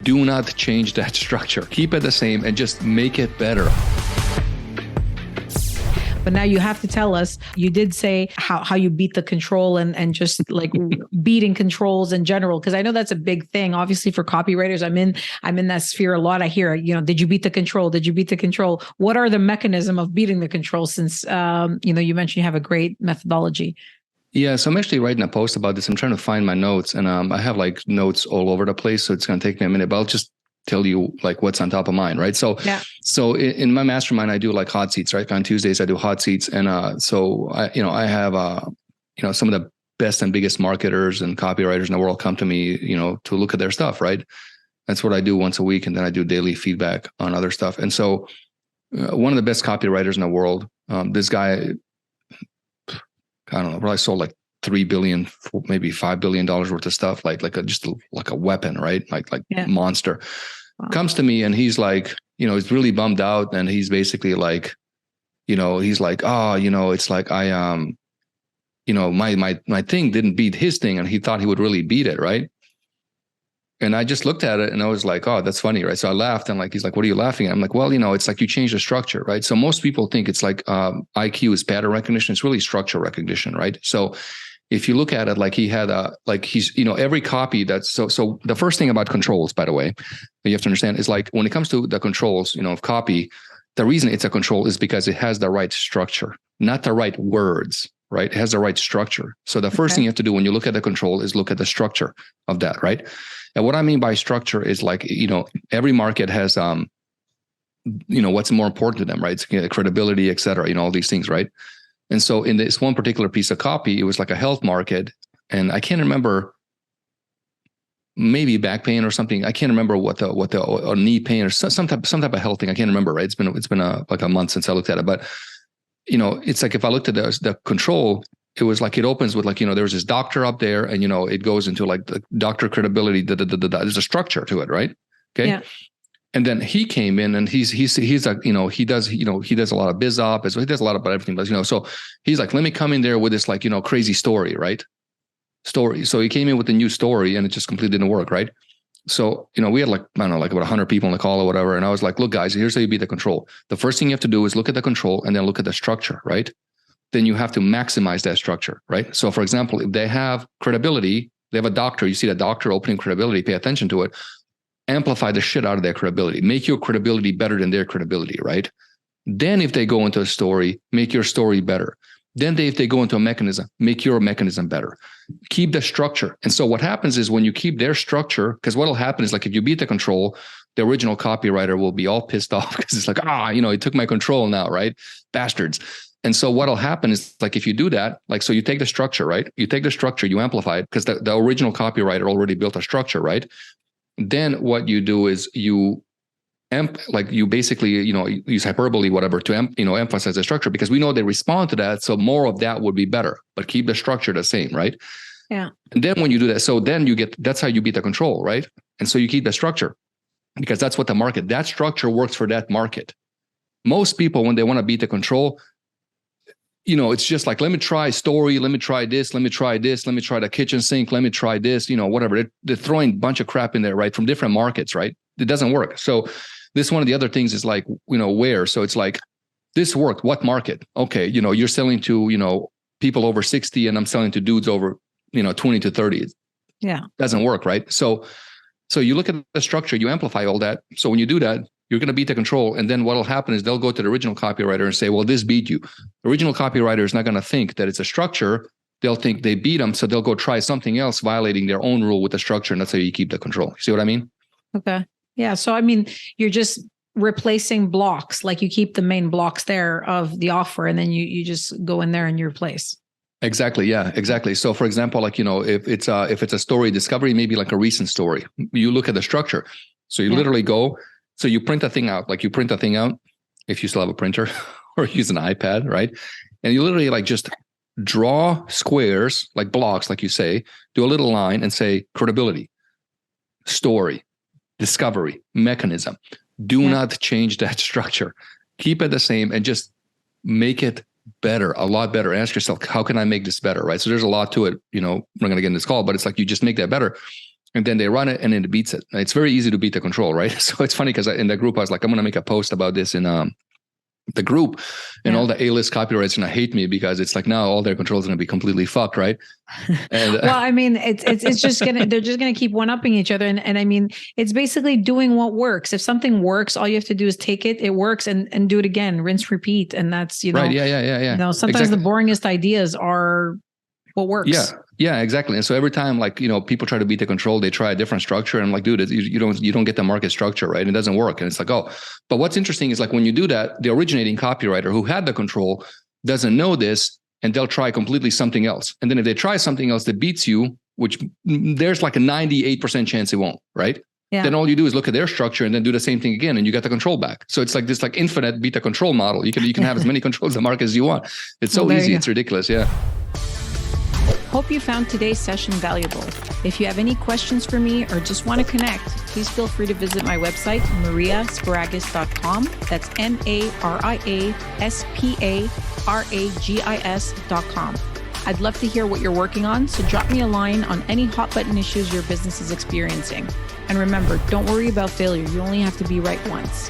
Do not change that structure. Keep it the same and just make it better. But now you have to tell us, you did say how you beat the control and just like beating controls in general, because I know that's a big thing. Obviously for copywriters, I'm in that sphere a lot. I hear, did you beat the control? Did you beat the control? What are the mechanism of beating the control, since you mentioned you have a great methodology? Yeah, so I'm actually writing a post about this. I'm trying to find my notes, and I have like notes all over the place, so it's going to take me a minute, but I'll just tell you like what's on top of mind, right? So, yeah. So in my mastermind, I do like hot seats, right? On Tuesdays, I do hot seats, and so I have some of the best and biggest marketers and copywriters in the world come to me, to look at their stuff, right? That's what I do once a week, and then I do daily feedback on other stuff. And so, one of the best copywriters in the world, this guy, I don't know, probably sold like $3 billion, maybe $5 billion worth of stuff, like a weapon, right? Like monster. Wow. Comes to me and he's like, he's really bummed out, and he's basically like, he's like, oh, it's like my thing didn't beat his thing, and he thought he would really beat it, right? And I just looked at it and I was like, oh, that's funny, right? So I laughed, and like he's like, what are you laughing at? I'm like, well, it's like you change the structure, right? So most people think it's like IQ is pattern recognition. It's really structure recognition, right? So if you look at it, like he had every copy that's so the first thing about controls, by the way, that you have to understand is like when it comes to the controls, of copy, the reason it's a control is because it has the right structure, not the right words, right? It has the right structure. So the first thing you have to do when you look at the control is look at the structure of that, right? And what I mean by structure is like, every market has, what's more important to them, right? It's credibility, et cetera, all these things, right? And so in this one particular piece of copy, it was like a health market. And I can't remember, maybe back pain or something. I can't remember what or knee pain or some type of health thing. I can't remember, right? It's been like a month since I looked at it. But, it's like if I looked at the control, it was like it opens with like, there was this doctor up there, and, it goes into like the doctor credibility. There's a structure to it, right? Okay. Yeah. And then he came in, and he's like, he does a lot of biz op, so he does a lot about everything, but so he's like, let me come in there with this like, crazy story, right? So he came in with a new story, and it just completely didn't work, right? So, we had like, I don't know, like about 100 people on the call or whatever. And I was like, look, guys, here's how you beat the control. The first thing you have to do is look at the control and then look at the structure, right? Then you have to maximize that structure, right? So for example, if they have credibility, they have a doctor, you see the doctor opening credibility, pay attention to it. Amplify the shit out of their credibility. Make your credibility better than their credibility, right? Then if they go into a story, make your story better. Then if they go into a mechanism, make your mechanism better. Keep the structure. And so what happens is when you keep their structure, because what will happen is like if you beat the control, the original copywriter will be all pissed off because it's like, he took my control now, right? Bastards. And so what'll happen is like, if you do that, like, so you take the structure, right? You take the structure, you amplify it because the original copywriter already built a structure, right? Then what you do is you basically, use hyperbole, whatever, to emphasize the structure, because we know they respond to that. So more of that would be better, but keep the structure the same, right? Yeah. And then when you do that, so then that's how you beat the control, right? And so you keep the structure because that's what that structure works for that market. Most people, when they want to beat the control, it's just like, let me try story, let me try this, let me try this, let me try the kitchen sink, let me try this, whatever. They're throwing a bunch of crap in there, right? From different markets, right? It doesn't work. So this one of the other things is like, where. So it's like, this worked. What market? Okay, you're selling to, people over 60, and I'm selling to dudes over, 20 to 30. Yeah. Doesn't work, right? So you look at the structure, you amplify all that. So when you do that, you're going to beat the control. And then what'll happen is they'll go to the original copywriter and say, well, this beat you. The original copywriter is not going to think that it's a structure. They'll think they beat them. So they'll go try something else, violating their own rule with the structure. And that's how you keep the control. See what I mean? Okay. Yeah. So, you're just replacing blocks, like you keep the main blocks there of the offer, and then you just go in there and you replace. Exactly. Yeah, exactly. So for example, like, if it's a story discovery, maybe like a recent story, you look at the structure. So you literally go, so you print a thing out, if you still have a printer or use an iPad, right? And you literally like just draw squares, like blocks, like you say, do a little line and say credibility, story, discovery, mechanism. Do not change that structure. Keep it the same and just make it better, a lot better. Ask yourself, how can I make this better, right? So there's a lot to it, we're going to get in this call, but it's like, you just make that better. and then they run it and then it beats it. It's very easy to beat the control, right? So it's funny because in the group, I was like, I'm going to make a post about this in the group, and all the A-list copywriters are going to hate me because it's like now all their controls are going to be completely fucked, right? And well, I mean, it's just they're just gonna keep one-upping each other, and I mean, it's basically doing what works. If something works, all you have to do is take it. It works, and do it again, rinse, repeat, and that's right. Yeah. You know, sometimes the boringest ideas are what works. Yeah, exactly. And so every time, like, people try to beat the control, they try a different structure. And I'm like, dude, you don't get the market structure, right? And it doesn't work. And it's like, oh, but what's interesting is like when you do that, the originating copywriter who had the control doesn't know this, and they'll try completely something else. And then if they try something else that beats you, which there's like a 98% chance it won't, right? Yeah. Then all you do is look at their structure and then do the same thing again, and you get the control back. So it's like this like infinite beat the control model. You can have as many controls in the market as you want. It's so easy. It's ridiculous. Yeah. Hope you found today's session valuable. If you have any questions for me or just want to connect, please feel free to visit my website, mariasparagis.com. That's MariaSparagis.com. I'd love to hear what you're working on, so drop me a line on any hot button issues your business is experiencing. And remember, don't worry about failure. You only have to be right once.